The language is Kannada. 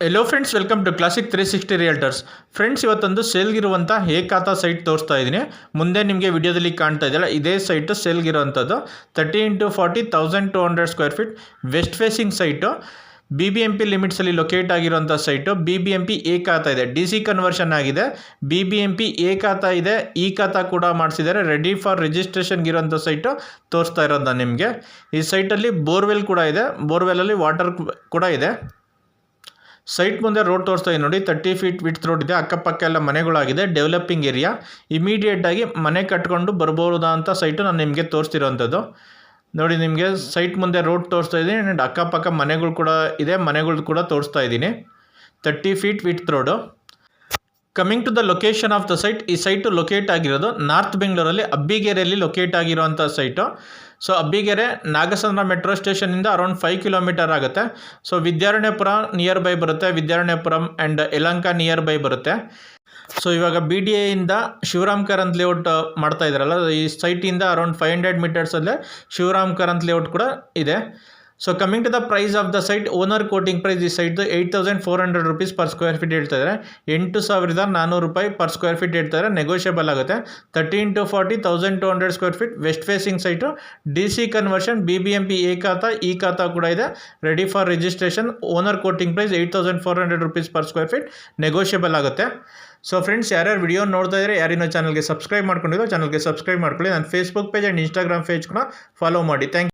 Hello friends, welcome to classic 360 realtors. Friends, ಇವತ್ತೊಂದು ಸೇಲ್ಗಿರುವಂಥ ಹೇಕಾತ ಸೈಟ್ ತೋರಿಸ್ತಾ ಇದ್ದೀನಿ. ಮುಂದೆ ನಿಮಗೆ ವಿಡಿಯೋದಲ್ಲಿ ಕಾಣ್ತಾ ಇದೆಯಲ್ಲ, ಇದೇ ಸೈಟು ಸೇಲ್ಗಿರುವಂಥದ್ದು 30x40 1200 square feet west facing site. BBMP ಲಿಮಿಟ್ಸಲ್ಲಿ ಲೊಕೇಟ್ ಆಗಿರುವಂಥ ಸೈಟು. BBMP ಎ ಖಾತಾ ಇದೆ, DC ಕನ್ವರ್ಷನ್ ಆಗಿದೆ. BBMP ಎ ಖಾತಾ ಇದೆ, ಈ ಖಾತಾ ಕೂಡ ಮಾಡಿಸಿದ್ದಾರೆ. ರೆಡಿ ಫಾರ್ ರಿಜಿಸ್ಟ್ರೇಷನ್ಗೆ ಇರೋಂಥ ಸೈಟು ತೋರಿಸ್ತಾ ಇರೋದು ನಾನು ನಿಮಗೆ. ಈ ಸೈಟಲ್ಲಿ ಬೋರ್ವೆಲ್ ಕೂಡ ಇದೆ, ಬೋರ್ವೆಲಲ್ಲಿ ವಾಟರ್ ಕೂಡ ಇದೆ. ಸೈಟ್ ಮುಂದೆ ರೋಡ್ ತೋರಿಸ್ತಾ ಇದೆ ನೋಡಿ, 30 ಫೀಟ್ ವಿಡ್ತ್ ರೋಡ್ ಇದೆ. ಅಕ್ಕಪಕ್ಕ ಎಲ್ಲ ಮನೆಗಳಾಗಿದೆ, ಡೆವಲಪಿಂಗ್ ಏರಿಯಾ. ಇಮಿಡಿಯೇಟಾಗಿ ಮನೆ ಕಟ್ಕೊಂಡು ಬರ್ಬೋದಾ ಅಂತ ಸೈಟು ನಾನು ನಿಮಗೆ ತೋರಿಸ್ತಿರೋವಂಥದ್ದು. ನೋಡಿ, ನಿಮಗೆ ಸೈಟ್ ಮುಂದೆ ರೋಡ್ ತೋರಿಸ್ತಾ ಇದ್ದೀನಿ ಆ್ಯಂಡ್ ಅಕ್ಕಪಕ್ಕ ಮನೆಗಳು ಕೂಡ ಇದೆ, ಮನೆಗಳು ಕೂಡ ತೋರಿಸ್ತಾ ಇದ್ದೀನಿ. 30 feet width road. Coming to the location of the site, ಈ ಸೈಟು ಲೊಕೇಟ್ ಆಗಿರೋದು ನಾರ್ತ್ ಬೆಂಗಳೂರಲ್ಲಿ ಅಬ್ಬಿಗೆರೆಯಲ್ಲಿ ಲೊಕೇಟ್ ಆಗಿರೋವಂಥ site. So Abbigere Nagasandra metro ಸ್ಟೇಷನಿಂದ ಅರೌಂಡ್ 5 ಕಿಲೋಮೀಟರ್ ಆಗುತ್ತೆ. ಸೊ ವಿದ್ಯಾರಣ್ಯಪುರ ನಿಯರ್ ಬೈ ಬರುತ್ತೆ, Vidyaranyapuram and Yelahanka nearby ಬರುತ್ತೆ. ಸೊ ಇವಾಗ BDA ಇಂದ ಶಿವರಾಮ್ ಕಾರಂತ್ ಲೇಔಟ್ ಮಾಡ್ತಾ ಇದ್ದಾರಲ್ಲ, ಈ ಸೈಟಿಂದ ಅರೌಂಡ್ 500 ಮೀಟರ್ಸಲ್ಲೇ ಶಿವರಾಮ್ ಕಾರಂತ್ ಲೇಔಟ್ ಕೂಡ ಇದೆ. So coming to the price of the site, owner quoting price ಈ ಸೈಟ್ದು 8400 ರುಪೀಸ್ ಪರ್ ಸ್ಕ್ವೇರ್ ಫೀಟ್ ಹೇಳ್ತಾ ಇದ್ದಾರೆ. 8400 ರೂಪಾಯಿ ಪರ್ ಸ್ಕ್ವೇರ್ ಫೀಟ್ ಹೇಳ್ತಾರೆ, ನೆಗೋಷಿಯಬಲ್ ಆಗುತ್ತೆ. 30x40 1200 square feet west facing site. DC conversion, BBMP A khata, E khata ಕೂಡ ಇದೆ. Ready for registration. Owner quoting price 8400 rupees per square feet, negotiable ಆಗುತ್ತೆ. ಸೊ ಫ್ರೆಂಡ್ಸ್, ಯಾರ್ಯಾರು ವಿಡಿಯೋ ನೋಡ್ತಾ ಇದ್ದಾರೆ, ಯಾರಿನೋ ಚಾನಲ್ಗೆ ಸಬ್ಸ್ಕ್ರೈಬ್ ಮಾಡ್ಕೊಂಡಿರೋ ಚಾನಲ್ಗೆ ಸಬ್ಸ್ಕ್ರೈಬ್ ಮಾಡ್ಕೊಳ್ಳಿ. ನನ್ನ Facebook page and Instagram page ಕೂಡ ಫಾಲೋ ಮಾಡಿ. Thank you.